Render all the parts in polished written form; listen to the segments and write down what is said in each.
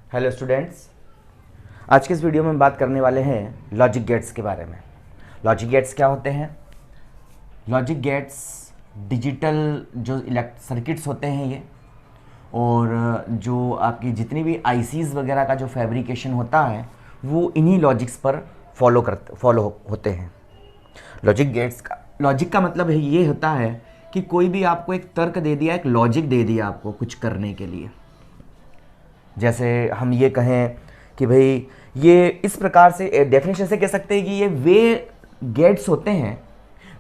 Hello students, आज के इस वीडियो में हम बात करने वाले हैं लॉजिक गेट्स के बारे में। लॉजिक गेट्स क्या होते हैं? लॉजिक गेट्स डिजिटल जो सर्किट्स होते हैं ये, और जो आपकी जितनी भी आईसीज वगैरह का जो फैब्रिकेशन होता है वो इन्हीं लॉजिक्स पर फॉलो होते हैं। लॉजिक का मतलब है ये होता है कि कोई भी आपको एक तर्क दे दिया, एक लॉजिक दे दिया आपको कुछ करने के लिए। जैसे हम ये कहें कि भाई ये इस प्रकार से डेफिनेशन से कह सकते हैं कि ये वे गेट्स होते हैं,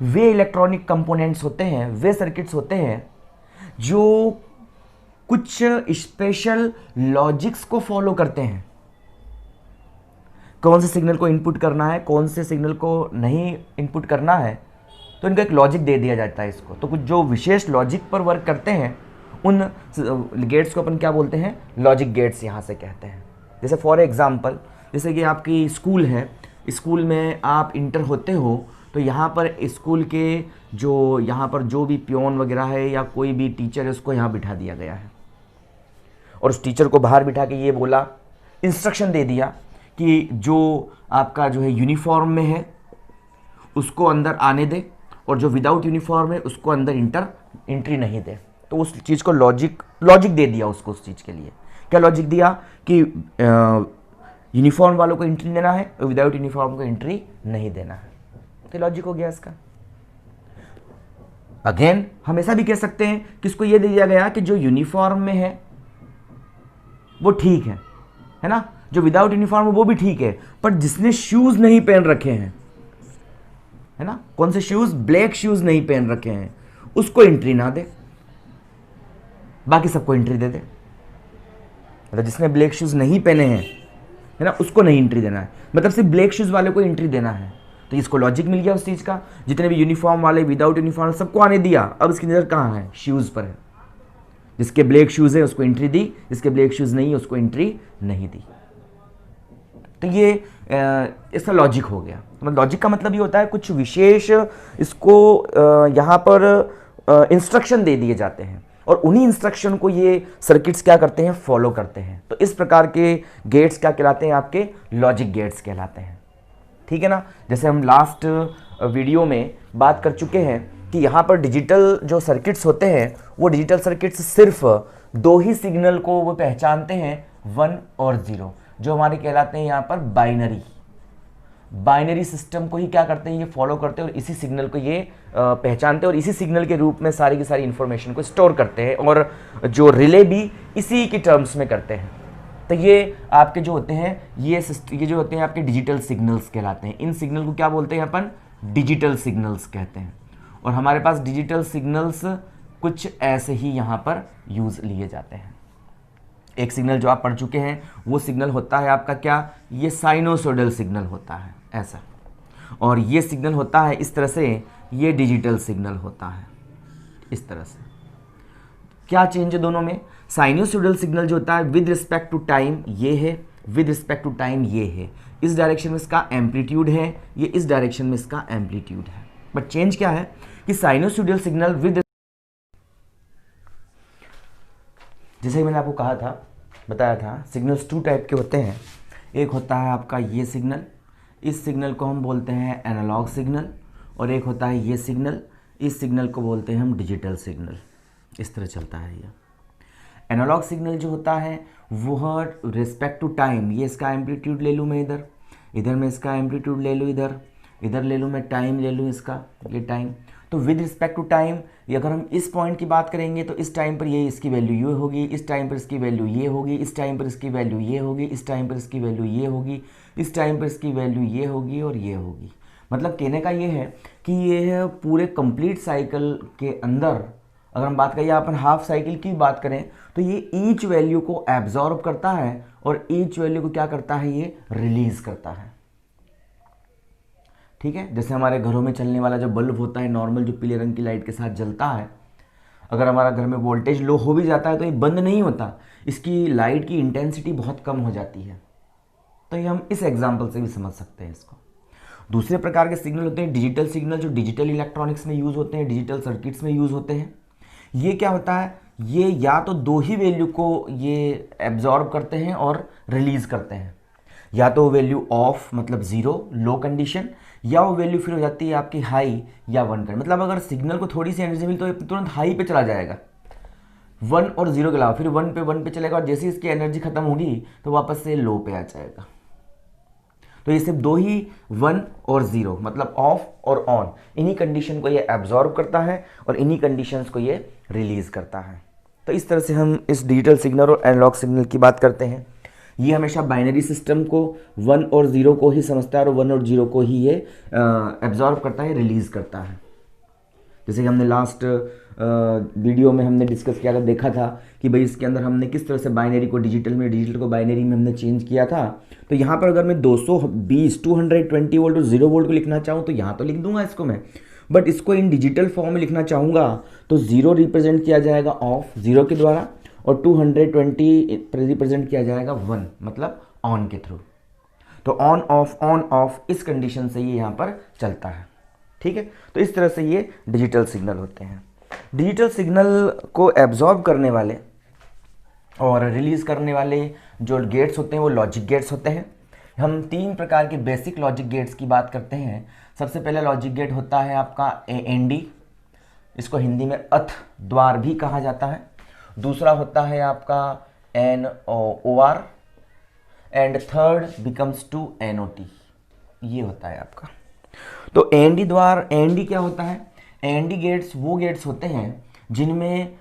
वे इलेक्ट्रॉनिक कंपोनेंट्स होते हैं, वे सर्किट्स होते हैं जो कुछ स्पेशल लॉजिक्स को फॉलो करते हैं। कौन से सिग्नल को इनपुट करना है, कौन से सिग्नल को नहीं इनपुट करना है, तो इनका एक लॉजिक दे दिया जाता है इसको। तो कुछ जो विशेष लॉजिक पर वर्क करते हैं उन गेट्स को अपन क्या बोलते हैं? लॉजिक गेट्स यहाँ से कहते हैं। जैसे फॉर एग्जांपल, जैसे कि आपकी स्कूल है, स्कूल में आप इंटर होते हो तो यहाँ पर स्कूल के जो यहाँ पर जो भी पियोन वगैरह है या कोई भी टीचर है उसको यहाँ बिठा दिया गया है, और उस टीचर को बाहर बिठा के ये बोला, इंस्ट्रक्शन दे दिया कि जो आपका जो है यूनिफॉर्म में है उसको अंदर आने दे, और जो विदाउट यूनिफॉर्म है उसको अंदर एंट्री नहीं दे। तो उस चीज़ को लॉजिक दे दिया उसको। उस चीज़ के लिए क्या लॉजिक दिया कि यूनिफॉर्म वालों को एंट्री देना है और विदाउट यूनिफॉर्म को एंट्री नहीं देना है। तो लॉजिक हो गया इसका। अगेन हम ऐसा भी कह सकते हैं कि इसको ये दे दिया गया कि जो यूनिफॉर्म में है वो ठीक है ना, जो विदाउट यूनिफॉर्म है वो भी ठीक है, पर जिसने शूज नहीं पहन रखे हैं, है ना, कौन से शूज? ब्लैक शूज नहीं पहन रखे हैं, उसको एंट्री ना दे, बाकी सबको एंट्री दे दे। मतलब जिसने ब्लैक शूज नहीं पहने हैं, है ना, उसको नहीं एंट्री देना है, मतलब सिर्फ ब्लैक शूज वाले को एंट्री देना है। तो इसको लॉजिक मिल गया उस चीज का। जितने भी यूनिफॉर्म वाले, विदाउट यूनिफॉर्म, सबको आने दिया। अब इसकी नजर कहाँ है? शूज पर है। जिसके ब्लैक शूज है उसको एंट्री दी, जिसके ब्लैक शूज नहीं है उसको एंट्री नहीं दी। तो ये इसका लॉजिक हो गया। तो लॉजिक का मतलब ये होता है कुछ विशेष इसको यहाँ पर इंस्ट्रक्शन दे दिए जाते हैं, और उन्हीं इंस्ट्रक्शन को ये सर्किट्स क्या करते हैं? फॉलो करते हैं। तो इस प्रकार के गेट्स क्या कहलाते हैं? आपके लॉजिक गेट्स कहलाते हैं। ठीक है ना। जैसे हम लास्ट वीडियो में बात कर चुके हैं कि यहाँ पर डिजिटल जो सर्किट्स होते हैं वो डिजिटल सर्किट्स सिर्फ दो ही सिग्नल को वो पहचानते हैं, 1 और 0, जो हमारे कहलाते हैं यहाँ पर बाइनरी सिस्टम को ही क्या करते हैं? ये फॉलो करते हैं, और इसी सिग्नल को ये पहचानते हैं, और इसी सिग्नल के रूप में सारी की सारी इंफॉर्मेशन को स्टोर करते हैं, और जो रिले भी इसी की टर्म्स में करते हैं। तो ये आपके जो होते हैं ये जो होते हैं आपके डिजिटल सिग्नल्स कहलाते हैं। इन सिग्नल को क्या बोलते हैं अपन? डिजिटल सिग्नल्स कहते हैं। और हमारे पास डिजिटल सिग्नल्स कुछ ऐसे ही यहाँ पर यूज लिए जाते हैं। एक सिग्नल जो आप पढ़ चुके हैं वो सिग्नल होता है आपका क्या? ये साइनोसोडल सिग्नल होता है ऐसा, और ये सिग्नल होता है इस तरह से, ये डिजिटल सिग्नल होता है इस तरह से। क्या चेंज है दोनों में? साइनोसोडल सिग्नल जो होता है विद रिस्पेक्ट टू टाइम ये है, विद रिस्पेक्ट टू टाइम ये है। इस डायरेक्शन में इसका एम्पलीट्यूड है, ये इस डायरेक्शन में इसका एम्पलीट्यूड है। बट चेंज क्या है कि साइनोसोडल सिग्नल विद, जैसे मैंने आपको कहा था, बताया था, सिग्नल्स 2 टाइप के होते हैं। एक होता है आपका ये सिग्नल, इस सिग्नल को हम बोलते हैं एनालॉग सिग्नल, और एक होता है ये सिग्नल, इस सिग्नल को बोलते हैं हम डिजिटल सिग्नल। इस तरह चलता है ये। एनालॉग सिग्नल जो होता है वह रिस्पेक्ट टू टाइम, ये इसका एम्पलीट्यूड ले लूँ मैं, इधर मैं इसका एम्पलीट्यूड ले लूँ, इधर ले लूँ मैं, टाइम ले लूँ इसका, ये टाइम। तो विद रिस्पेक्ट टू टाइम, अगर हम इस पॉइंट की बात करेंगे तो इस टाइम पर ये इसकी वैल्यू ये होगी, इस टाइम पर इसकी वैल्यू ये होगी, इस टाइम पर इसकी वैल्यू ये होगी, इस टाइम पर इसकी वैल्यू ये होगी, इस टाइम पर इसकी वैल्यू ये होगी और ये होगी। मतलब कहने का ये है कि ये है पूरे कंप्लीट साइकिल के अंदर, अगर हम बात करें अपन हाफ साइकिल की बात करें, तो ये ईच वैल्यू को एब्जॉर्ब करता है और ईच वैल्यू को क्या करता है? ये रिलीज करता है। ठीक है। जैसे हमारे घरों में चलने वाला जो बल्ब होता है नॉर्मल, जो पीले रंग की लाइट के साथ जलता है, अगर हमारा घर में वोल्टेज लो हो भी जाता है तो ये बंद नहीं होता, इसकी लाइट की इंटेंसिटी बहुत कम हो जाती है। तो ये हम इस एग्जांपल से भी समझ सकते हैं इसको। दूसरे प्रकार के सिग्नल होते हैं डिजिटल सिग्नल, जो डिजिटल इलेक्ट्रॉनिक्स में यूज होते हैं, डिजिटल सर्किट्स में यूज होते हैं। ये क्या होता है? ये या तो दो ही वैल्यू को ये एब्जॉर्ब करते हैं और रिलीज करते हैं, या तो वैल्यू ऑफ मतलब जीरो लो कंडीशन, या वो वैल्यू फिर हो जाती है आपकी हाई या वन कर, मतलब अगर सिग्नल को थोड़ी सी एनर्जी मिली तो ये तुरंत हाई पे चला जाएगा, वन और जीरो के अलावा, फिर वन पे चलेगा, और जैसे ही इसकी एनर्जी खत्म होगी तो वापस से लो पे आ जाएगा। तो ये सिर्फ दो ही वन और जीरो मतलब ऑफ और ऑन, इन्हीं कंडीशन को ये एब्जॉर्ब करता है और इन्हीं कंडीशंस को ये रिलीज करता है। तो इस तरह से हम इस डिजिटल सिग्नल और एनालॉग सिग्नल की बात करते हैं। ये हमेशा बाइनरी सिस्टम को वन और जीरो को ही समझता है और वन और जीरो को ही ये एब्जॉर्ब करता है, रिलीज करता है। जैसे कि हमने लास्ट वीडियो में हमने डिस्कस किया था, देखा था कि भाई इसके अंदर हमने किस तरह से बाइनरी को डिजिटल में, डिजिटल को बाइनरी में हमने चेंज किया था। तो यहाँ पर अगर मैं 220 220 वोल्ट और 0 वोल्ट को लिखना चाहूँ तो यहाँ तो लिख दूंगा इसको मैं, बट इसको इन डिजिटल फॉर्म में लिखना चाहूँगा तो 0 रिप्रेजेंट किया जाएगा ऑफ जीरो के द्वारा और 220 रिप्रेजेंट किया जाएगा वन मतलब ऑन के थ्रू। तो ऑन ऑफ इस कंडीशन से ये यहाँ पर चलता है, ठीक है। तो इस तरह से ये डिजिटल सिग्नल होते हैं। डिजिटल सिग्नल को एब्जॉर्ब करने वाले और रिलीज करने वाले जो गेट्स होते हैं वो लॉजिक गेट्स होते हैं। हम तीन प्रकार के बेसिक लॉजिक गेट्स की बात करते हैं। सबसे पहला लॉजिक गेट होता है आपका AND, इसको हिंदी में अथ द्वार भी कहा जाता है। दूसरा होता है आपका NOR and third becomes to NOT, ये होता है आपका। तो AND द्वार, AND क्या होता है? AND गेट्स वो गेट्स होते हैं जिनमें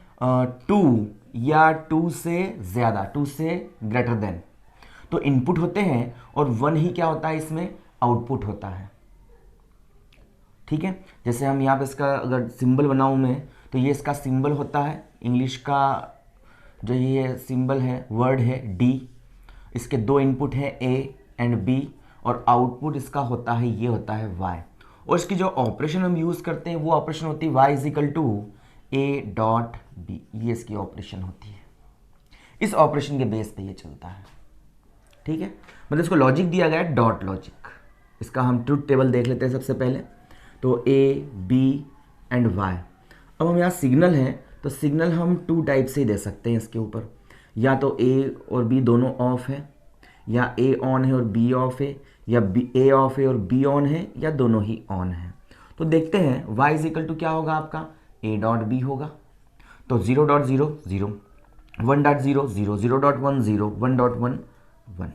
2 या 2 से ज़्यादा, 2 से ग्रेटर देन तो इनपुट होते हैं और 1 ही क्या होता है इसमें आउटपुट होता है, ठीक है। जैसे हम यहाँ पे इसका अगर सिंबल बनाऊँ मैं तो ये इसका सिंबल होता है, इंग्लिश का जो ये सिंबल है वर्ड है D, इसके दो इनपुट हैं A एंड B और आउटपुट इसका होता है ये होता है Y, और इसकी जो ऑपरेशन हम यूज़ करते हैं वो ऑपरेशन होती है Y is equal to A.B, ये इसकी ऑपरेशन होती है। इस ऑपरेशन के बेस पे ये चलता है, ठीक है। मतलब इसको लॉजिक दिया गया है डॉट लॉजिक। इसका हम ट्रुथ टेबल देख लेते हैं सबसे पहले। तो A, B एंड Y। अब हम यहाँ सिग्नल है तो सिग्नल हम 2 टाइप से ही दे सकते हैं इसके ऊपर, या तो A और B दोनों ऑफ है, या A ऑन है और B ऑफ है, या A ऑफ है और B ऑन है, या दोनों ही ऑन है। तो देखते हैं Y इज इक्वल टू क्या होगा आपका A.B होगा। तो 0.0 0, 1.0 0, 0.1 0, 1.1 1।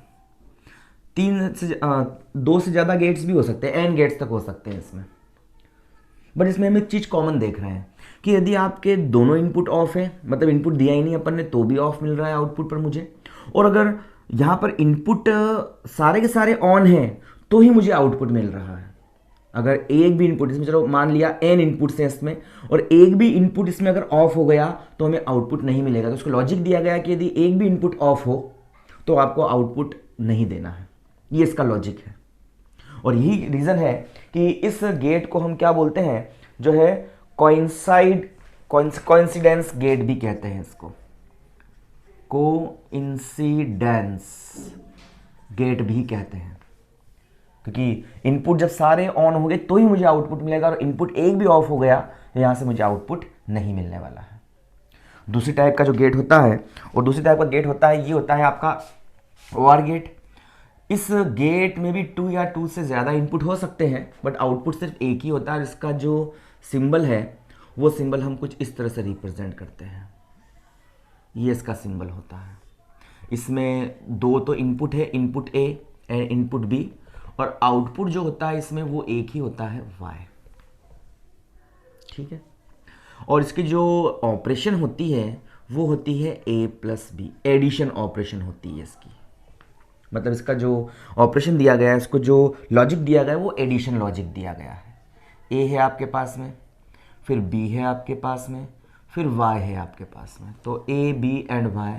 2 से ज़्यादा गेट्स भी हो सकते हैं, n गेट्स तक हो सकते हैं इसमें। बट इसमें हम एक चीज़ कॉमन देख रहे हैं कि यदि आपके दोनों इनपुट ऑफ है, मतलब इनपुट दिया ही नहीं अपन ने तो भी ऑफ मिल रहा है आउटपुट पर मुझे, और अगर यहाँ पर इनपुट सारे के सारे ऑन हैं तो ही मुझे आउटपुट मिल रहा है। अगर एक भी इनपुट इसमें, चलो मान लिया n इनपुट है इसमें, और एक भी इनपुट इसमें अगर ऑफ हो गया तो हमें आउटपुट नहीं मिलेगा। तो उसको लॉजिक दिया गया कि यदि एक भी इनपुट ऑफ हो तो आपको आउटपुट नहीं देना है, ये इसका लॉजिक है। और यही रीज़न है कि इस गेट को हम क्या बोलते हैं, जो है कोइंसिडेंस गेट भी कहते हैं इसको, कोइंसिडेंस गेट भी कहते हैं, क्योंकि इनपुट जब सारे ऑन हो गए तो ही मुझे आउटपुट मिलेगा, और इनपुट एक भी ऑफ हो गया तो यहाँ से मुझे आउटपुट नहीं मिलने वाला है। दूसरी टाइप का जो गेट होता है, और दूसरी टाइप का गेट होता है ये होता है आपका OR गेट। इस गेट में भी 2 या 2 से ज़्यादा इनपुट हो सकते हैं, बट आउटपुट सिर्फ एक ही होता है। इसका जो सिंबल है वो सिंबल हम कुछ इस तरह से रिप्रेजेंट करते हैं, ये इसका सिंबल होता है। इसमें 2 तो इनपुट है, input A and input B, और आउटपुट जो होता है इसमें वो एक ही होता है Y, ठीक है। और इसकी जो ऑपरेशन होती है वो होती है A+B, एडिशन ऑपरेशन होती है इसकी। मतलब इसका जो ऑपरेशन दिया गया है, इसको जो लॉजिक दिया गया है वो एडिशन लॉजिक दिया गया है। A है आपके पास में, फिर B है आपके पास में, फिर Y है आपके पास में। तो A, B एंड Y,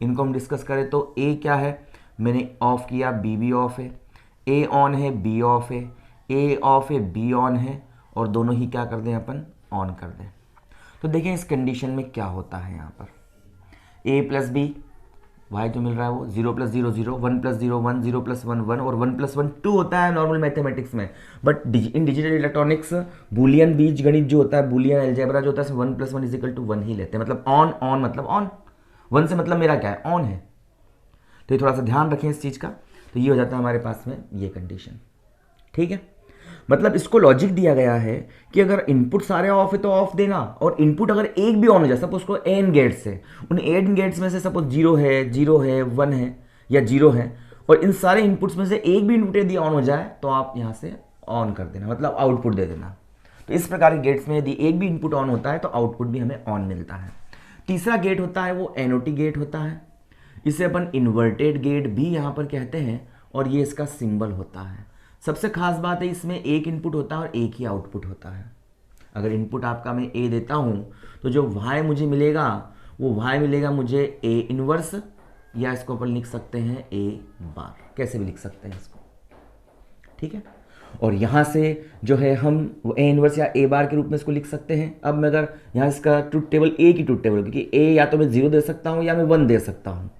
इनको हम डिस्कस करें तो A क्या है, मैंने ऑफ किया, B भी ऑफ है, A ऑन है, B ऑफ है, A ऑफ है, B ऑन है, और दोनों ही क्या कर दें अपन, ऑन कर दें। तो देखें इस कंडीशन में क्या होता है, यहाँ पर A+B y जो मिल रहा है वो 0 + 0 0, 1 + 0 1, 0 + 1 1 और 1 + 1 2 होता है नॉर्मल मैथमेटिक्स में। But in digital electronics Boolean बीज गणित जो होता है, बूलियन अलजेब्रा जो होता है, 1 + 1 = 1 ही लेते हैं। मतलब ऑन मतलब ऑन, 1 से मतलब मेरा क्या है, ऑन है। तो ये थोड़ा सा ध्यान रखें इस चीज़ का। तो ये हो जाता है हमारे पास में ये कंडीशन, ठीक है। मतलब इसको लॉजिक दिया गया है कि अगर इनपुट सारे ऑफ है तो ऑफ देना, और इनपुट अगर एक भी ऑन हो जाए, सपोज उसको एन गेट्स है, उन एन गेट्स में से सपोज 0 है 0 है 1 है या 0 है, और इन सारे इनपुट्स में से एक भी इनपुट यदि ऑन हो जाए तो आप यहाँ से ऑन कर देना, मतलब आउटपुट दे देना। तो इस प्रकार के गेट्स में यदि एक भी इनपुट ऑन होता है तो आउटपुट भी हमें ऑन मिलता है। तीसरा गेट होता है वो एनओटी गेट होता है, इसे अपन इन्वर्टेड गेट भी यहाँ पर कहते हैं, और ये इसका सिंबल होता है। सबसे खास बात है इसमें एक इनपुट होता है और एक ही आउटपुट होता है। अगर इनपुट आपका मैं ए देता हूँ तो जो y मुझे मिलेगा वो y मिलेगा मुझे ए इनवर्स, या इसको अपन लिख सकते हैं ए बार, कैसे भी लिख सकते हैं इसको, ठीक है। और यहाँ से जो है हम ए इनवर्स या ए बार के रूप में इसको लिख सकते हैं। अब मैं अगर यहाँ इसका ट्रुथ टेबल ए की ट्रुथ टेबल, क्योंकि ए या तो मैं 0 दे सकता हूँ या मैं 1 दे सकता हूँ,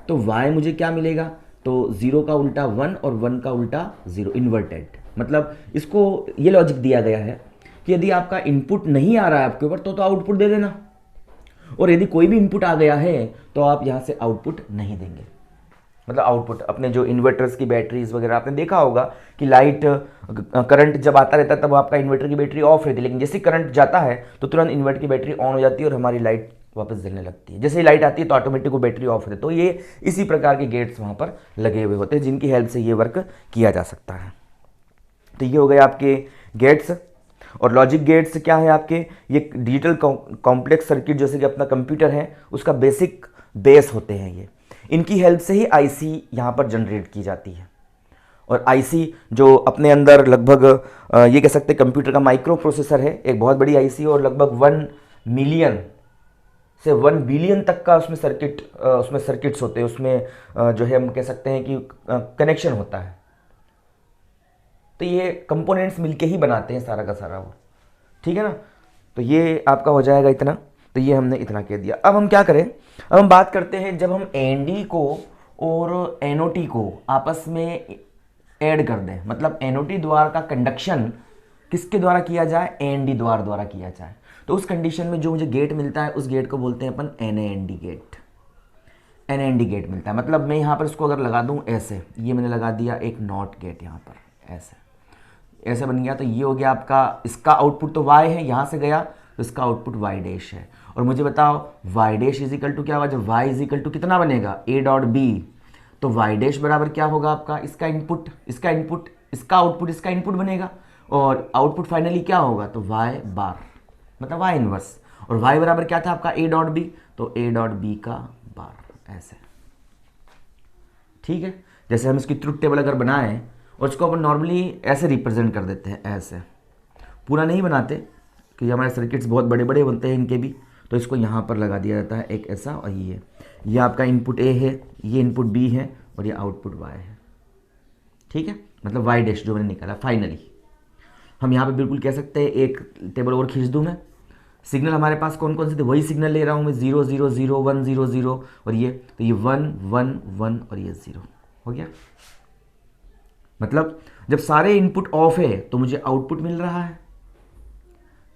तो y मुझे क्या मिलेगा, तो 0 का उल्टा 1 और 1 का उल्टा 0, इन्वर्टेड। मतलब इसको ये लॉजिक दिया गया है कि यदि आपका इनपुट नहीं आ रहा है आपके ऊपर तो आउटपुट दे देना, और यदि कोई भी इनपुट आ गया है तो आप यहाँ से आउटपुट नहीं देंगे। मतलब आउटपुट अपने जो इन्वर्टर्स की बैटरीज वगैरह आपने देखा होगा कि लाइट करंट जब आता रहता है तब आपका इन्वर्टर की बैटरी ऑफ रहती है, लेकिन जैसे करंट जाता है तो तुरंत इन्वर्टर की बैटरी ऑन हो जाती है और हमारी लाइट वापस जलने लगती है। जैसे ही लाइट आती है तो ऑटोमेटिक वो बैटरी ऑफ होती है। तो ये इसी प्रकार के गेट्स वहाँ पर लगे हुए होते हैं जिनकी हेल्प से ये वर्क किया जा सकता है। तो ये हो गए आपके गेट्स। और लॉजिक गेट्स क्या है आपके, ये डिजिटल कॉम्प्लेक्स सर्किट जैसे कि अपना कंप्यूटर है उसका बेसिक बेस होते हैं ये। इनकी हेल्प से ही आईसी यहाँ पर जनरेट की जाती है। और आईसी जो अपने अंदर लगभग ये कह सकते हैं कंप्यूटर का माइक्रो प्रोसेसर है, एक बहुत बड़ी आईसी, और लगभग 1 मिलियन से 1 बिलियन तक का उसमें सर्किट्स होते हैं, उसमें जो है हम कह सकते हैं कि कनेक्शन होता है। तो ये कंपोनेंट्स मिलके ही बनाते हैं सारा का सारा वो, ठीक है ना। तो ये आपका हो जाएगा इतना। तो ये हमने इतना कह दिया। अब हम क्या करें, अब हम बात करते हैं जब हम एनडी को और एनओटी को आपस में ऐड कर दें, मतलब एनओटी द्वार का कंडक्शन किसके द्वारा किया जाए, एनडी द्वारा किया जाए, तो उस कंडीशन में जो मुझे गेट मिलता है उस गेट को बोलते हैं अपन एनएनडी गेट। एनएनडी गेट मिलता है। मतलब मैं यहाँ पर इसको अगर लगा दूँ ऐसे, ये मैंने लगा दिया एक नॉट गेट यहाँ पर, ऐसे बन गया। तो ये हो गया आपका, इसका आउटपुट तो y है, यहाँ से गया तो इसका आउटपुट y डैश है। और मुझे बताओ y dash is equal to क्या होगा, जब y इज इक्वल टू कितना बनेगा a डॉट बी, तो y डैश बराबर क्या होगा आपका, इसका इनपुट इसका इनपुट, इसका आउटपुट इसका इनपुट बनेगा, और आउटपुट फाइनली क्या होगा, तो y बार मतलब y इनवर्स। और y बराबर क्या था आपका a डॉट बी, तो a डॉट बी का बार, ऐसे, ठीक है। जैसे हम इसकी ट्रुथ टेबल अगर बनाएं और इसको अपन नॉर्मली ऐसे रिप्रेजेंट कर देते हैं, ऐसे पूरा नहीं बनाते क्योंकि हमारे सर्किट्स बहुत बड़े बड़े बनते हैं इनके भी, तो इसको यहाँ पर लगा दिया जाता है एक ऐसा, और ये आपका इनपुट a है, ये इनपुट b है, और ये आउटपुट y है, ठीक है। मतलब y डैश जो मैंने निकाला फाइनली, हम यहाँ पे बिल्कुल कह सकते हैं, एक टेबल और खींच दूँ मैं, सिग्नल हमारे पास कौन कौन से थे, वही सिग्नल ले रहा हूँ मैं, 0 0 0 1 0 0 और ये, तो ये 1 1 1 और ये 0 हो गया। मतलब जब सारे इनपुट ऑफ है तो मुझे आउटपुट मिल रहा है,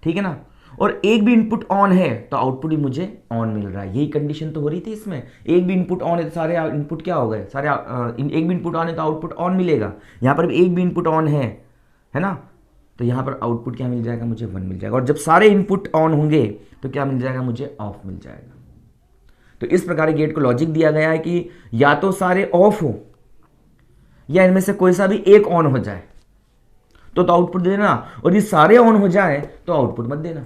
ठीक है ना। और एक भी इनपुट ऑन है तो आउटपुट भी मुझे ऑन मिल रहा है। यही कंडीशन तो हो रही थी इसमें, एक भी इनपुट ऑन है तो सारे इनपुट क्या हो गए, सारे एक भी इनपुट ऑन है तो आउटपुट ऑन मिलेगा। यहाँ पर भी एक भी इनपुट ऑन है ना, तो यहाँ पर आउटपुट क्या मिल जाएगा, मुझे 1 मिल जाएगा। और जब सारे इनपुट ऑन होंगे तो क्या मिल जाएगा, मुझे ऑफ मिल जाएगा। तो इस प्रकार गेट को लॉजिक दिया गया है कि या तो सारे ऑफ हो या इनमें से कोई सा भी एक ऑन हो जाए तो आउटपुट देना, और ये सारे ऑन हो जाए तो आउटपुट मत देना।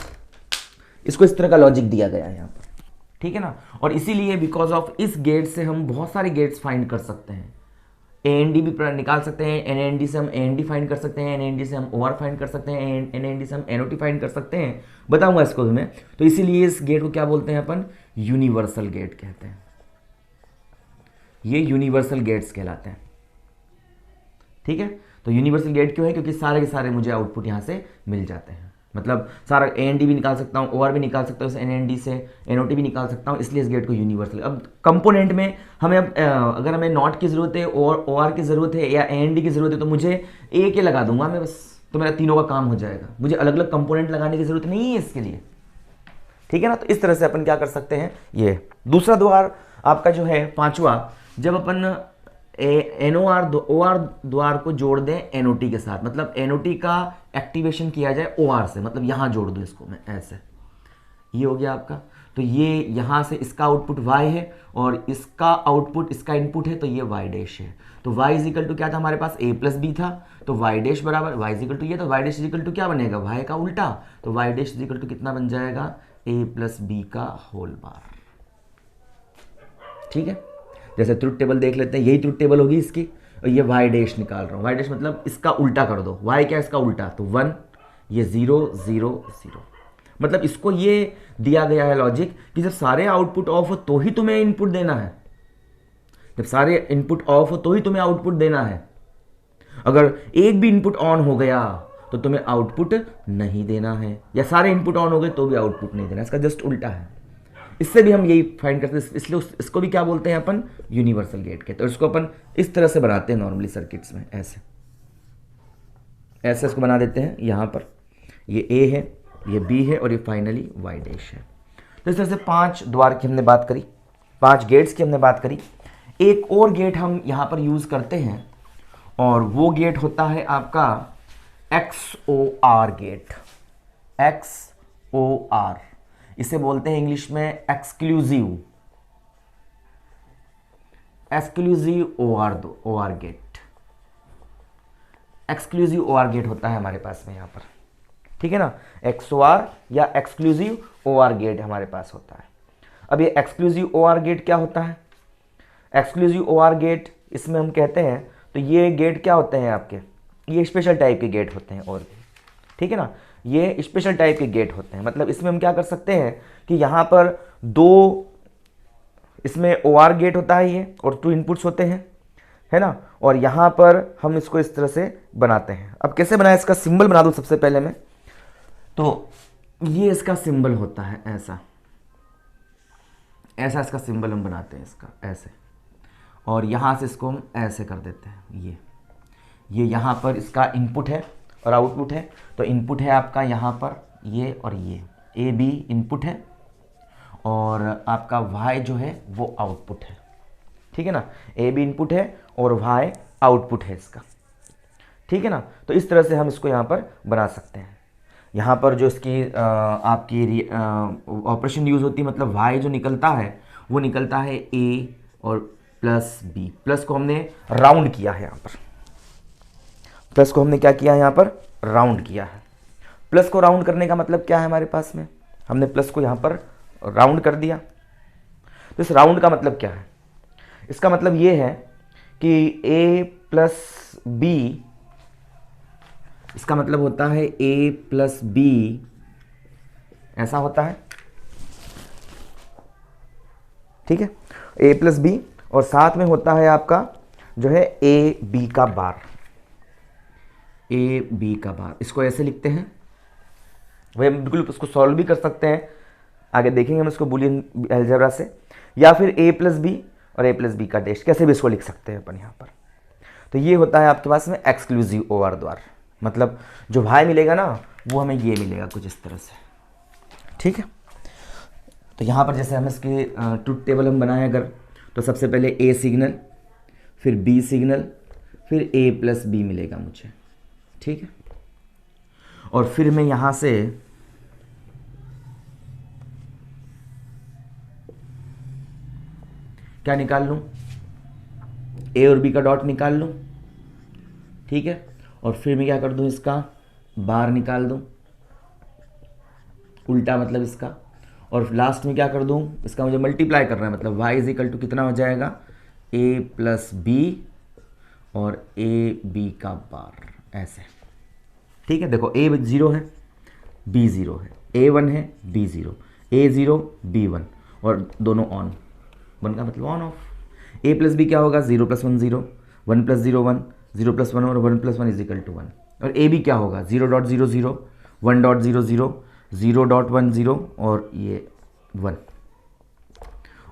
इसको इस तरह का लॉजिक दिया गया है यहाँ पर, ठीक है ना। और इसीलिए बिकॉज ऑफ इस गेट से हम बहुत सारे गेट्स फाइंड कर सकते हैं, एएनडी भी निकाल सकते हैं, एनएनडी से हम एएनडी फाइंड कर सकते हैं, एनएनडी से हम ओआर फाइंड कर सकते हैं, एनएनडी से हम एनओटी फाइंड कर सकते हैं, बताऊंगा इसको भी मैं। तो इसीलिए इस गेट को क्या बोलते हैं अपन, यूनिवर्सल गेट कहते हैं। ये यूनिवर्सल गेट्स कहलाते हैं, ठीक है। तो यूनिवर्सल गेट क्यों है, क्योंकि सारे के सारे मुझे आउटपुट यहाँ से मिल जाते हैं। मतलब सारा AND भी निकाल सकता हूँ, OR भी निकाल सकता हूँ, इस NAND से NOT भी निकाल सकता हूँ, इसलिए इस गेट को यूनिवर्सल। अब कंपोनेंट में हमें अगर हमें नॉट की ज़रूरत है और OR की ज़रूरत है या AND की ज़रूरत है तो मुझे A के लगा दूंगा मैं बस, तो मेरा तीनों का काम हो जाएगा, मुझे अलग अलग कंपोनेंट लगाने की ज़रूरत नहीं है इसके लिए। ठीक है ना। तो इस तरह से अपन क्या कर सकते हैं, ये दूसरा द्वार आपका जो है पांचवा, जब अपन OR द्वार को जोड़ दें NOT के साथ, मतलब NOT का एक्टिवेशन किया जाए OR से, मतलब यहां जोड़ दूं इसको मैं ऐसे, ये हो गया आपका। तो ये यहां से इसका आउटपुट Y है और इसका आउटपुट इसका इनपुट है, तो ये Y डैश है। तो Y इजिकल टू क्या था हमारे पास, A प्लस बी था, तो Y डैश बराबर Y इजिकल टू ये, तो Y डैश इजिकल टू क्या बनेगा, Y का उल्टा, तो Y डैश इजिकल टू कितना बन जाएगा, A प्लस बी का होल बार। ठीक है, जैसे ट्रुथ टेबल देख लेते हैं, यही ट्रुथ टेबल होगी इसकी, और ये Y डैश निकाल रहा हूँ, Y डैश मतलब इसका उल्टा कर दो, Y क्या इसका उल्टा, तो 1, ये 0 0 0। मतलब इसको ये दिया गया है लॉजिक कि जब सारे आउटपुट ऑफ हो तो ही तुम्हें इनपुट देना है, जब सारे इनपुट ऑफ हो तो ही तुम्हें आउटपुट देना है, अगर एक भी इनपुट ऑन हो गया तो तुम्हें आउटपुट नहीं देना है, या सारे इनपुट ऑन हो गए तो भी आउटपुट नहीं देना, इसका जस्ट उल्टा है। इससे भी हम यही फाइंड करते हैं, इसलिए इसको भी क्या बोलते हैं अपन, यूनिवर्सल गेट के। तो इसको अपन इस तरह से बनाते हैं नॉर्मली सर्किट्स में, ऐसे ऐसे इसको बना देते हैं, यहाँ पर ये A है, ये B है और ये फाइनली Y डैश है। तो इस तरह से 5 द्वार की हमने बात करी, 5 गेट्स की हमने बात करी। एक और गेट हम यहाँ पर यूज़ करते हैं और वो गेट होता है आपका XOR गेट, XOR, इसे बोलते हैं इंग्लिश में exclusive OR gate, exclusive OR gate होता है हमारे पास में यहाँ पर। ठीक है ना, XOR या एक्सक्लूसिव OR गेट हमारे पास होता है। अब ये एक्सक्लूसिव OR गेट क्या होता है, एक्सक्लूसिव OR गेट इसमें हम कहते हैं, तो ये गेट क्या होते हैं आपके, ये स्पेशल टाइप के गेट होते हैं और भी। ठीक है ना, ये स्पेशल टाइप के गेट होते हैं, मतलब इसमें हम क्या कर सकते हैं कि यहाँ पर 2, इसमें OR गेट होता है ये, और 2 इनपुट्स होते हैं, है ना, और यहाँ पर हम इसको इस तरह से बनाते हैं। अब कैसे बनाए, इसका सिंबल बना दूँ सबसे पहले मैं, तो ये इसका सिंबल होता है ऐसा, ऐसा इसका सिंबल हम बनाते हैं इसका ऐसे, और यहाँ से इसको हम ऐसे कर देते हैं, ये यहाँ पर इसका इनपुट है और आउटपुट है। तो इनपुट है आपका यहाँ पर ये, और ये AB इनपुट है और आपका Y जो है वो आउटपुट है। ठीक है ना, AB इनपुट है और Y आउटपुट है इसका। ठीक है ना, तो इस तरह से हम इसको यहाँ पर बना सकते हैं। यहाँ पर जो इसकी आपकी ऑपरेशन यूज़ होती है, मतलब Y जो निकलता है वो निकलता है A और प्लस B, प्लस को हमने राउंड किया है यहाँ पर, प्लस को हमने क्या किया है यहाँ पर, राउंड किया है। प्लस को राउंड करने का मतलब क्या है हमारे पास में, हमने प्लस को यहाँ पर राउंड कर दिया। तो इस राउंड का मतलब क्या है, इसका मतलब ये है कि A प्लस B, इसका मतलब होता है A प्लस B, ऐसा होता है। ठीक है, A प्लस B, और साथ में होता है आपका जो है AB का बार, AB का बार, इसको ऐसे लिखते हैं। वही हम बिल्कुल उसको सॉल्व भी कर सकते हैं, आगे देखेंगे हम इसको बूलियन अलजेब्रा से, या फिर A प्लस बी और A प्लस बी का डैश, कैसे भी इसको लिख सकते हैं अपन यहाँ पर। तो ये होता है आपके पास में एक्सक्लूसिव OR द्वार, मतलब जो Y मिलेगा ना वो हमें ये मिलेगा कुछ इस तरह से। ठीक है, तो यहाँ पर जैसे हम इसके ट्रुथ टेबल हम बनाए अगर, तो सबसे पहले A सिग्नल, फिर B सिग्नल, फिर A प्लस बी मिलेगा मुझे। ठीक है, और फिर मैं यहाँ से क्या निकाल लूँ, A और B का डॉट निकाल लूँ। ठीक है, और फिर मैं क्या कर दूँ, इसका बार निकाल दूँ, उल्टा मतलब इसका, और लास्ट में क्या कर दूँ, इसका मुझे मल्टीप्लाई करना है, मतलब y इज इक्वल टू कितना हो जाएगा, A प्लस बी और AB का बार, ऐसे। ठीक है, देखो A 0 है, B 0 है, A 1 है, B 0, A 0 B 1, और दोनों ऑन, 1 का मतलब on off. A plus B क्या होगा, 0 प्लस 1 0, 1 प्लस 0 1, 0 प्लस 1 और 1 प्लस 1 इज इक्वल टू 1, और AB क्या होगा, 0.00 1.00, 0.10 और ये 1,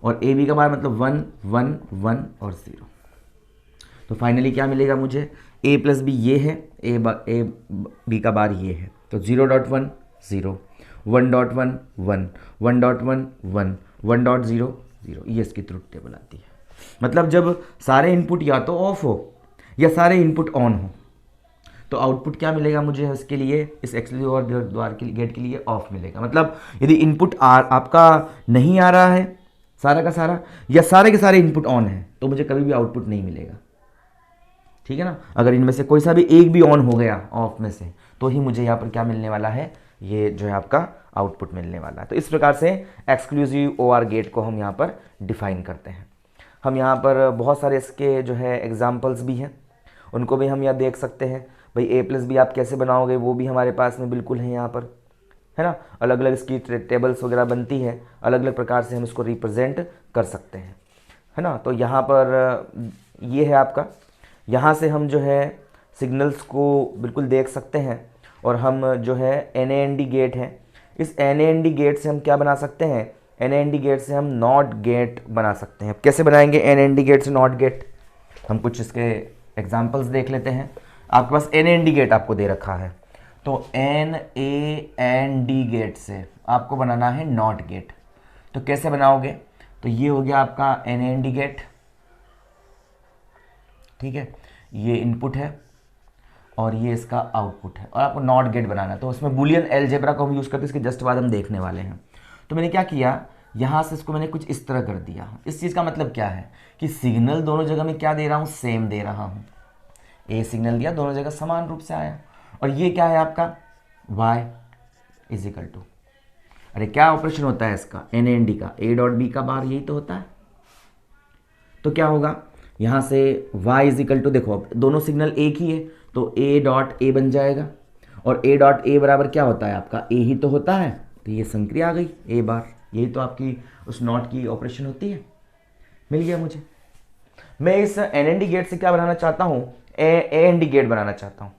और ए बी का बार मतलब 1 1 1 और 0। तो फाइनली क्या मिलेगा मुझे, a प्लस बी ये है, ए बी का बार ये है, तो 0.1 0, 1.1 1, 1.1 1, 1.0 0, ये इसकी ट्रुथ टेबल आती है। मतलब जब सारे इनपुट या तो ऑफ हो या सारे इनपुट ऑन हो, तो आउटपुट क्या मिलेगा मुझे इसके लिए, इस एक्सक्लूसिव और द्वार के गेट के लिए ऑफ मिलेगा। मतलब यदि इनपुट आपका नहीं आ रहा है सारा का सारा, या सारे के सारे इनपुट ऑन है, तो मुझे कभी भी आउटपुट नहीं मिलेगा। ठीक है ना, अगर इनमें से कोई सा भी एक भी ऑन हो गया ऑफ में से, तो ही मुझे यहाँ पर क्या मिलने वाला है, ये जो है आपका आउटपुट मिलने वाला है। तो इस प्रकार से एक्सक्लूसिव ओआर गेट को हम यहाँ पर डिफाइन करते हैं। हम यहाँ पर बहुत सारे इसके जो है एग्जाम्पल्स भी हैं, उनको भी हम यहाँ देख सकते हैं। भाई ए प्लस बी आप कैसे बनाओगे, वो भी हमारे पास में बिल्कुल है यहाँ पर, है ना। अलग अलग इसकी टेबल्स वगैरह बनती है, अलग अलग प्रकार से हम इसको रिप्रेजेंट कर सकते हैं, है ना। तो यहाँ पर ये है आपका, यहाँ से हम जो है सिग्नल्स को बिल्कुल देख सकते हैं, और हम जो है NAND गेट है, इस NAND गेट से हम क्या बना सकते हैं, NAND गेट से हम नॉट गेट बना सकते हैं। कैसे बनाएंगे NAND गेट से नॉट गेट, हम कुछ इसके एग्जांपल्स देख लेते हैं। आपके पास NAND गेट आपको दे रखा है, तो NAND गेट से आपको बनाना है नॉट गेट। तो कैसे बनाओगे, तो ये हो गया आपका NAND गेट, ठीक है, ये इनपुट है और ये इसका आउटपुट है, और आपको नॉट गेट बनाना है। तो उसमें बुलियन अलजेब्रा को हम यूज़ करते हैं, इसके जस्ट बाद हम देखने वाले हैं। तो मैंने क्या किया, यहाँ से इसको मैंने कुछ इस तरह कर दिया। इस चीज़ का मतलब क्या है कि सिग्नल दोनों जगह में क्या दे रहा हूँ, सेम दे रहा हूँ। ए सिग्नल दिया, दोनों जगह समान रूप से आया, और ये क्या है आपका y इज इक्वल टू, अरे क्या ऑपरेशन होता है इसका NAND का, a डॉट बी का बार यही तो होता है। तो क्या होगा यहाँ से y इज इक्वल टू, देखो अब दोनों सिग्नल एक ही है, तो a डॉट ए बन जाएगा, और a डॉट ए बराबर क्या होता है आपका, a ही तो होता है। तो ये संक्रिया आ गई a बार, यही तो आपकी उस नॉट की ऑपरेशन होती है। मिल गया मुझे। मैं इस NAND गेट से क्या बनाना चाहता हूँ, AND गेट बनाना चाहता हूँ।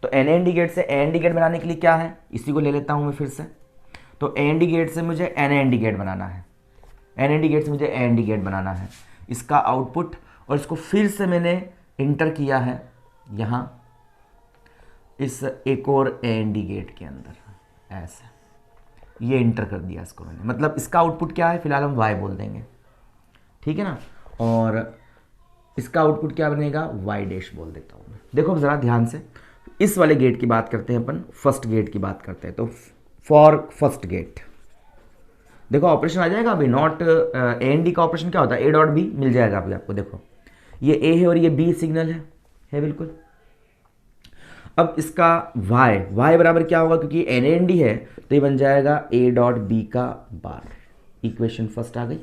तो NAND गेट से AND गेट बनाने के लिए क्या है, इसी को ले लेता हूँ मैं फिर से। तो AND गेट से मुझे NAND गेट बनाना है, NAND गेट से मुझे AND गेट बनाना है, इसका आउटपुट, और इसको फिर से मैंने इंटर किया है यहाँ इस एक और AND गेट के अंदर, ऐसे ये इंटर कर दिया इसको मैंने। मतलब इसका आउटपुट क्या है, फिलहाल हम y बोल देंगे, ठीक है ना, और इसका आउटपुट क्या बनेगा, y डैश बोल देता हूँ मैं। देखो ज़रा ध्यान से, इस वाले गेट की बात करते हैं अपन, फर्स्ट गेट की बात करते हैं। तो फॉर फर्स्ट गेट देखो ऑपरेशन आ जाएगा अभी, नॉट AND का ऑपरेशन क्या होता है, a डॉट बी मिल जाएगा अभी आपको। देखो ये a है और ये b सिग्नल है बिल्कुल। अब इसका y बराबर क्या होगा, क्योंकि NAND है तो ये बन जाएगा a डॉट बी का बार। इक्वेशन फर्स्ट आ गई।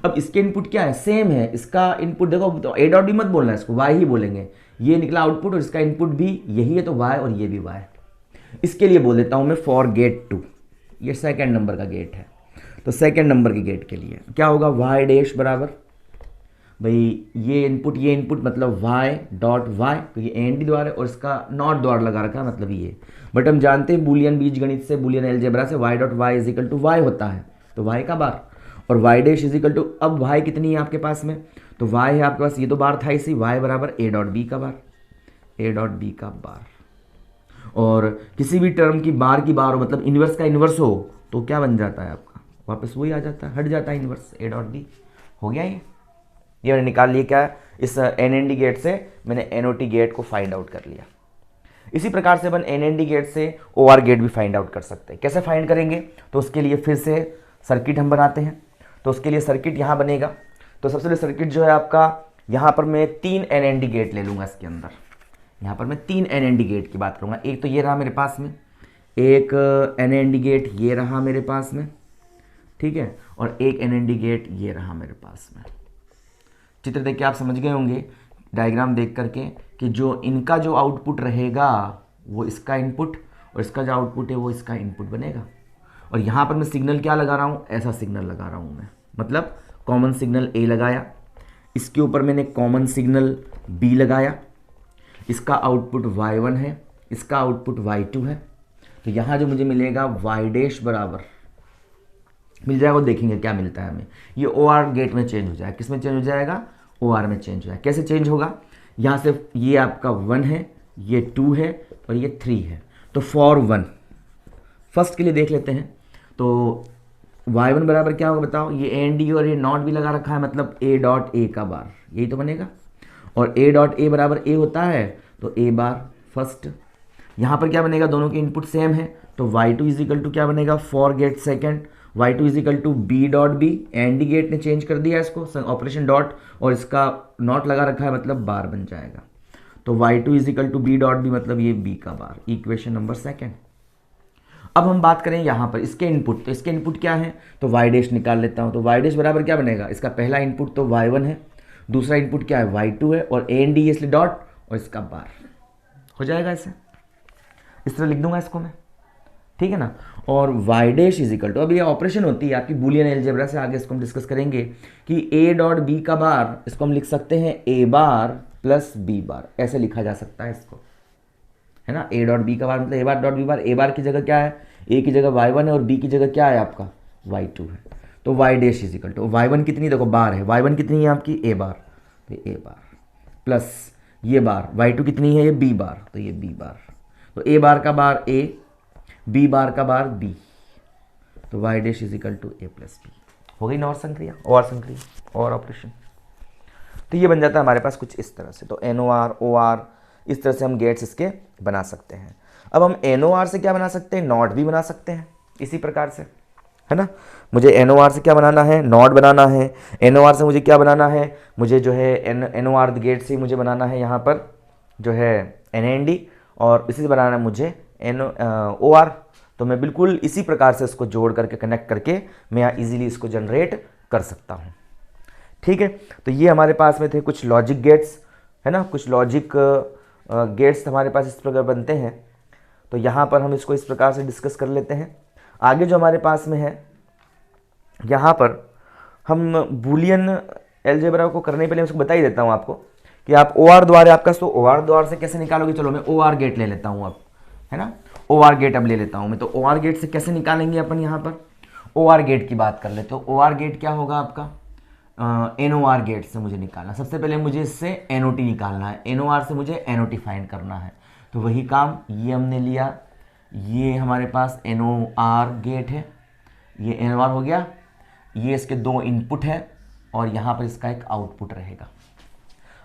अब इसके इनपुट क्या है, सेम है, इसका इनपुट देखो, तो a डॉट बी मत बोलना है, इसको y ही बोलेंगे। ये निकला आउटपुट और इसका इनपुट भी यही है, तो y और ये भी y। इसके लिए बोल देता हूं मैं फॉर गेट 2, ये सेकंड नंबर का गेट है। तो सेकंड नंबर के गेट के लिए क्या होगा, y डैश बराबर, भाई ये इनपुट मतलब y डॉट y, क्योंकि AND द्वार है और इसका नॉट द्वार लगा रखा है, मतलब ये। बट हम जानते हैं बुलियन बीजगणित से, बुलियन अलजेब्रा से, y dot y is equal to y होता है, तो y का बार, और y dash is equal to, अब y कितनी है आपके पास में, तो y है आपके पास, ये तो बार था इसी, y बराबर a डॉट b का बार, a डॉट b का बार। और किसी भी टर्म की बार हो, मतलब इन्वर्स का इन्वर्स हो, तो क्या बन जाता है आपका, वापस वही आ जाता है, हट जाता है इन्वर्स, a डॉट b हो गया। ये मैंने निकाल लिया, क्या इस NAND गेट से मैंने NOT गेट को फाइंड आउट कर लिया। इसी प्रकार से अपन NAND गेट से OR गेट भी फाइंड आउट कर सकते हैं। कैसे फाइंड करेंगे, तो उसके लिए फिर से सर्किट हम बनाते हैं। तो उसके लिए सर्किट यहाँ बनेगा। तो सबसे पहले सर्किट जो है आपका, यहाँ पर मैं 3 NAND गेट ले लूँगा इसके अंदर। यहाँ पर मैं 3 NAND गेट की बात करूँगा। एक तो ये रहा मेरे पास में, एक NAND गेट ये रहा मेरे पास में, ठीक है, और एक NAND गेट ये रहा मेरे पास में। चित्र देख के आप समझ गए होंगे, डायग्राम देख करके, कि जो इनका जो आउटपुट रहेगा वो इसका इनपुट, और इसका जो आउटपुट है वो इसका इनपुट बनेगा। और यहाँ पर मैं सिग्नल क्या लगा रहा हूँ, ऐसा सिग्नल लगा रहा हूँ मैं, मतलब कॉमन सिग्नल A लगाया, इसके ऊपर मैंने कॉमन सिग्नल B लगाया, इसका आउटपुट Y1 है, इसका आउटपुट Y2 है, तो यहाँ जो मुझे मिलेगा वाई डैश बराबर मिल जाएगा, वो देखेंगे क्या मिलता है हमें। ये ओ आर गेट में चेंज हो जाएगा, किस में चेंज हो जाएगा, ओ आर में चेंज हो जाएगा। कैसे चेंज होगा, यहाँ से ये आपका 1 है, ये 2 है और ये 3 है। तो फॉर 1 फर्स्ट के लिए देख लेते हैं। तो y1 बराबर क्या होगा बताओ, ये एन डी और ये नॉट भी लगा रखा है, मतलब a डॉट ए का बार, यही तो बनेगा। और a डॉट ए बराबर a होता है, तो a बार फर्स्ट। यहाँ पर क्या बनेगा, दोनों के इनपुट सेम है, तो y2 इज इक्वल टू क्या बनेगा, for gate second, y2 is equal to b dot B. AND gate ने चेंज कर दिया इसको, ऑपरेशन डॉट और इसका नॉट लगा रखा है, मतलब बार बन जाएगा। तो y2 is equal to b dot B, मतलब ये b का बार, इक्वेशन नंबर सेकेंड। अब हम बात करें यहाँ पर इसके इनपुट, तो इसके इनपुट क्या है, तो y डैश निकाल लेता हूँ। तो y डैश बराबर क्या बनेगा, इसका पहला इनपुट तो y1 है, दूसरा इनपुट क्या है y2 है, और ए एन डी इसलिए डॉट और इसका बार हो जाएगा। ऐसे इस तरह लिख दूंगा इसको मैं, ठीक है ना। और y dash is equal to, अब ये ऑपरेशन होती है आपकी बूलियन अलजेब्रा से, आगे इसको हम डिस्कस करेंगे कि a डॉट b का बार, इसको हम लिख सकते हैं a बार प्लस b बार, ऐसे लिखा जा सकता है इसको, है ना। a डॉट b का बार मतलब a bar dot b bar, a बार की जगह क्या है, a की जगह y1 है और b की जगह क्या है आपका y2 है। तो y dash is equal to y1 कितनी, देखो बार है, y1 कितनी है आपकी a बार, तो a बार प्लस ये बार, y2 कितनी है, ये b बार, तो ये b बार। तो a बार का बार a, b बार का बार b, तो y dash is equal to a plus b। हो गई ना और संक्रिया, और ऑपरेशन। तो ये बन जाता है हमारे पास कुछ इस तरह से। तो NOR OR इस तरह से हम गेट्स इसके बना सकते हैं। अब हम NOR से क्या बना सकते हैं, नॉट भी बना सकते हैं इसी प्रकार से, है ना। मुझे NOR से क्या बनाना है, नॉट बनाना है। NOR से मुझे क्या बनाना है, मुझे जो है NOR गेट से मुझे बनाना है यहाँ पर जो है NAND, और इसी से बनाना है मुझे OR। तो मैं बिल्कुल इसी प्रकार से इसको जोड़ करके कनेक्ट करके मैं यहाँ ईजिली इसको जनरेट कर सकता हूँ, ठीक है। तो ये हमारे पास में थे कुछ लॉजिक गेट्स, है ना, कुछ लॉजिक गेट्स हमारे पास इस प्रकार बनते हैं। तो यहाँ पर हम इसको इस प्रकार से डिस्कस कर लेते हैं। आगे जो हमारे पास में है, यहाँ पर हम बूलियन अलजेब्रा को करने पहले इसको बता ही देता हूँ आपको कि आप OR द्वारा, आपका तो OR द्वारा से कैसे निकालोगे। चलो मैं OR गेट ले लेता हूँ अब, है ना, OR गेट अब ले लेता हूँ मैं। तो OR गेट से कैसे निकालेंगे अपन, यहाँ पर OR गेट की बात कर ले। तो OR गेट क्या होगा आपका, NOR गेट से मुझे निकालना, सबसे पहले मुझे इससे NOT निकालना है, NOR से मुझे NOT फाइंड करना है। तो वही काम ये हमने लिया, ये हमारे पास NOR गेट है, ये NOR हो गया, ये इसके 2 इनपुट है और यहाँ पर इसका एक आउटपुट रहेगा।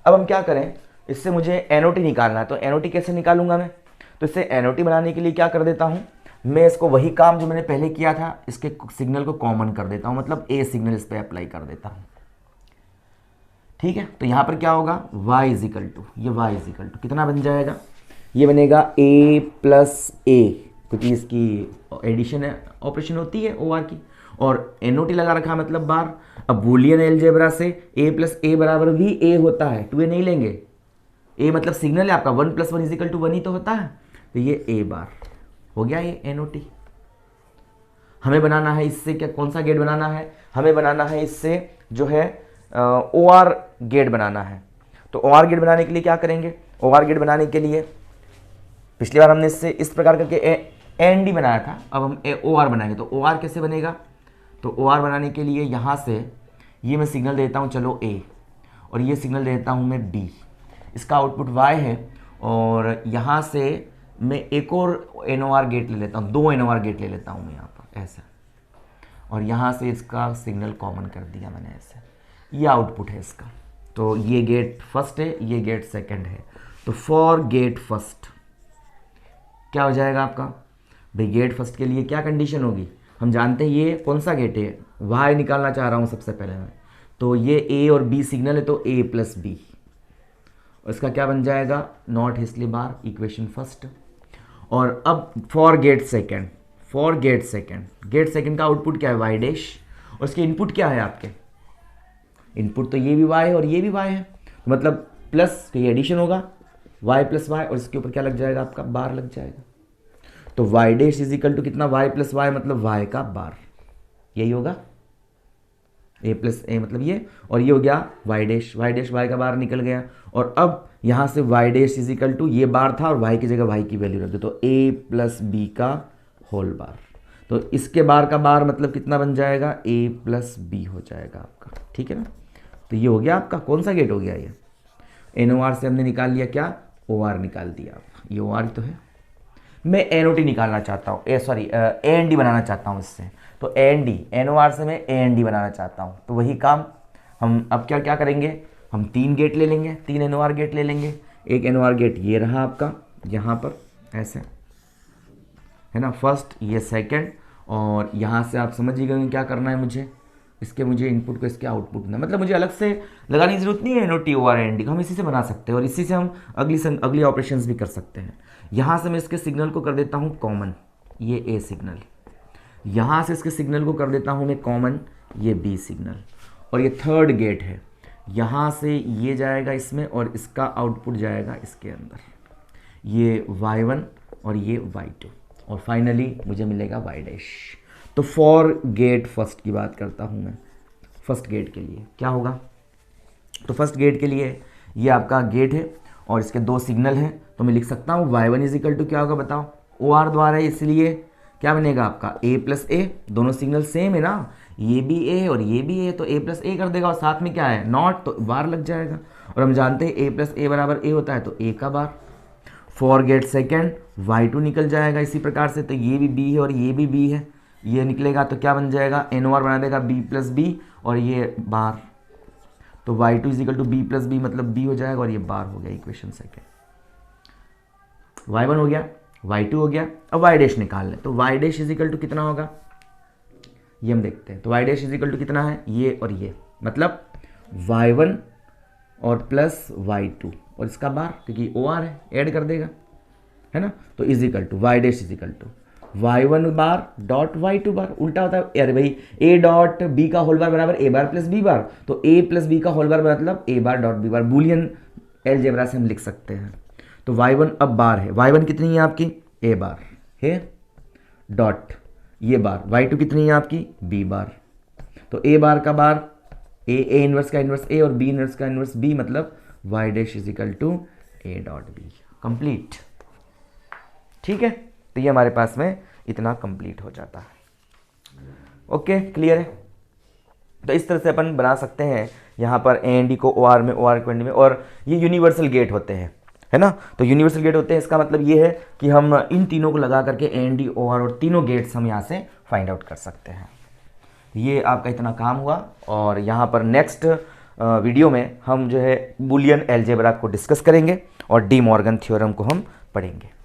अब हम क्या करें, इससे मुझे NOT निकालना है। तो NOT कैसे निकालूंगा मैं, तो इससे NOT बनाने के लिए क्या कर देता हूँ मैं, इसको वही काम जो मैंने पहले किया था, इसके सिग्नल को कॉमन कर देता हूँ, मतलब A सिग्नल इस पर अप्लाई कर देता हूँ, ठीक है। तो यहाँ पर क्या होगा, y इज इक्वल टू, ये y इज इक्वल टू कितना बन जाएगा, ये बनेगा a प्लस a, क्योंकि इसकी एडिशन है, ऑपरेशन होती है OR की, और NOT लगा रखा मतलब बार। अब बूलियन अलजेब्रा से a प्लस a बराबर भी a होता है, 2a नहीं लेंगे, a मतलब सिग्नल है आपका, 1 प्लस 1 इज इक्वल टू 1 ही तो होता है। तो ये a बार हो गया, ये NOT। हमें बनाना है इससे क्या, कौन सा गेट बनाना है, हमें बनाना है इससे जो है OR गेट बनाना है। तो OR गेट बनाने के लिए क्या करेंगे, OR गेट बनाने के लिए पिछली बार हमने इससे इस प्रकार करके AND बनाया था, अब हम OR बनाएंगे। तो OR कैसे बनेगा, तो OR बनाने के लिए यहाँ से ये मैं सिग्नल देता हूँ चलो A, और ये सिग्नल देता हूँ मैं B, इसका आउटपुट Y है, और यहाँ से मैं एक और NOR गेट ले लेता हूँ, 2 NOR गेट ले लेता हूँ मैं यहाँ पर ऐसे, और यहाँ से इसका सिग्नल कॉमन कर दिया मैंने ऐसे, ये आउटपुट है इसका। तो ये गेट फर्स्ट है, ये गेट सेकंड है। तो फॉर गेट फर्स्ट क्या हो जाएगा आपका भाई, गेट फर्स्ट के लिए क्या कंडीशन होगी, हम जानते हैं ये कौन सा गेट है, y निकालना चाह रहा हूँ सबसे पहले मैं। तो ये a और b सिग्नल है, तो a प्लस b, और इसका क्या बन जाएगा, नॉट इसलिए बार, इक्वेशन फर्स्ट। और अब for gate second, for gate second का आउटपुट क्या है, y डैश, और इसके इनपुट क्या है आपके, इनपुट तो ये भी y है और ये भी y है, तो मतलब प्लस, तो ये एडिशन होगा y प्लस y, और इसके ऊपर क्या लग जाएगा आपका, बार लग जाएगा। तो y dash is equal to कितना, y प्लस y मतलब y का बार, यही होगा, a प्लस a मतलब ये, और ये हो गया y डैश, y का बार निकल गया। और अब यहाँ से Y dash is equal to, ये बार था और वाई की जगह वाई की वैल्यू रख दो, तो ए प्लस बी का होल बार। तो इसके बार का बार मतलब कितना बन जाएगा, ए प्लस बी हो जाएगा आपका, ठीक है ना। तो ये हो गया आपका कौन सा गेट हो गया, ये NOR से हमने निकाल लिया क्या, OR निकाल दिया। ये OR तो है, मैं NOT निकालना चाहता हूँ, AND बनाना चाहता हूँ इससे, तो AND, NOR से मैं AND बनाना चाहता हूँ। तो वही काम हम अब क्या क्या करेंगे, हम 3 गेट ले लेंगे, 3 NOR गेट ले लेंगे। एक NOR गेट ये रहा आपका यहाँ पर ऐसे, है ना, फर्स्ट, ये सेकंड, और यहाँ से आप समझ ही गए क्या करना है मुझे, इसके मुझे इनपुट को इसके आउटपुट ना, मतलब मुझे अलग से लगाने की जरूरत नहीं है NOT OR AND, हम इसी से बना सकते हैं और इसी से हम अगली ऑपरेशंस भी कर सकते हैं। यहाँ से मैं इसके सिग्नल को कर देता हूँ कॉमन, ये A सिग्नल, यहाँ से इसके सिग्नल को कर देता हूँ मैं कॉमन, ये B सिग्नल, और ये थर्ड गेट है, यहाँ से ये जाएगा इसमें और इसका आउटपुट जाएगा इसके अंदर, ये Y1 और ये Y2, और फाइनली मुझे मिलेगा Y डैश। तो फॉर गेट फर्स्ट की बात करता हूँ मैं, फर्स्ट गेट के लिए क्या होगा, तो फर्स्ट गेट के लिए ये आपका गेट है और इसके 2 सिग्नल हैं, तो मैं लिख सकता हूँ Y1 इज इक्वल टू क्या होगा बताओ, OR द्वारा है इसलिए क्या बनेगा आपका A प्लस A, दोनों सिग्नल सेम है ना, ये भी A और ये भी A, तो A प्लस A कर देगा और साथ में क्या है नॉट, तो बार लग जाएगा, और हम जानते हैं A प्लस A बराबर A होता है, तो A का बार। फॉर गेट सेकेंड Y2 निकल जाएगा इसी प्रकार से, तो ये भी B है और ये भी B है, ये निकलेगा तो क्या बन जाएगा, NOR बना देगा B प्लस B और ये बार, तो Y2 is equal to B plus B मतलब B हो जाएगा और ये बार हो गया इक्वेशन सेकेंड। Y1 हो गया, Y2 हो गया, अब Y डैश निकाल लें, तो Y dash is equal to कितना होगा, ये हम देखते हैं। तो Y dash is equal to कितना है, ये और ये, मतलब Y1 और प्लस Y2 और इसका बार, क्योंकि OR है ऐड कर देगा, है ना, तो is equal to Y dash is equal to Y1 bar dot Y2 bar, उल्टा होता है अरे भाई, A डॉट B का होल बार बराबर A bar plus B bar, तो A प्लस B का होल बार मतलब A bar dot B bar, Boolean algebra से हम लिख सकते हैं। तो Y1 अब बार है, Y1 कितनी है आपकी, A बार है डॉट ये बार, Y2 कितनी है आपकी B बार, तो A बार का बार A इनवर्स का इनवर्स A और B इनवर्स का इनवर्स B, मतलब Y dash is equal to A dot B, complete, ठीक है। तो ये हमारे पास में इतना कंप्लीट हो जाता है, ओके क्लियर है। तो इस तरह से अपन बना सकते हैं यहाँ पर AND को OR में, OR को AND में, और ये यूनिवर्सल गेट होते हैं, है ना। तो यूनिवर्सल गेट होते हैं, इसका मतलब ये है कि हम इन तीनों को लगा करके AND OR और तीनों गेट्स हम यहाँ से फाइंड आउट कर सकते हैं। ये आपका इतना काम हुआ, और यहाँ पर नेक्स्ट वीडियो में हम जो है बूलियन अलजेब्रा को डिस्कस करेंगे और डी मॉर्गन थ्योरम को हम पढ़ेंगे।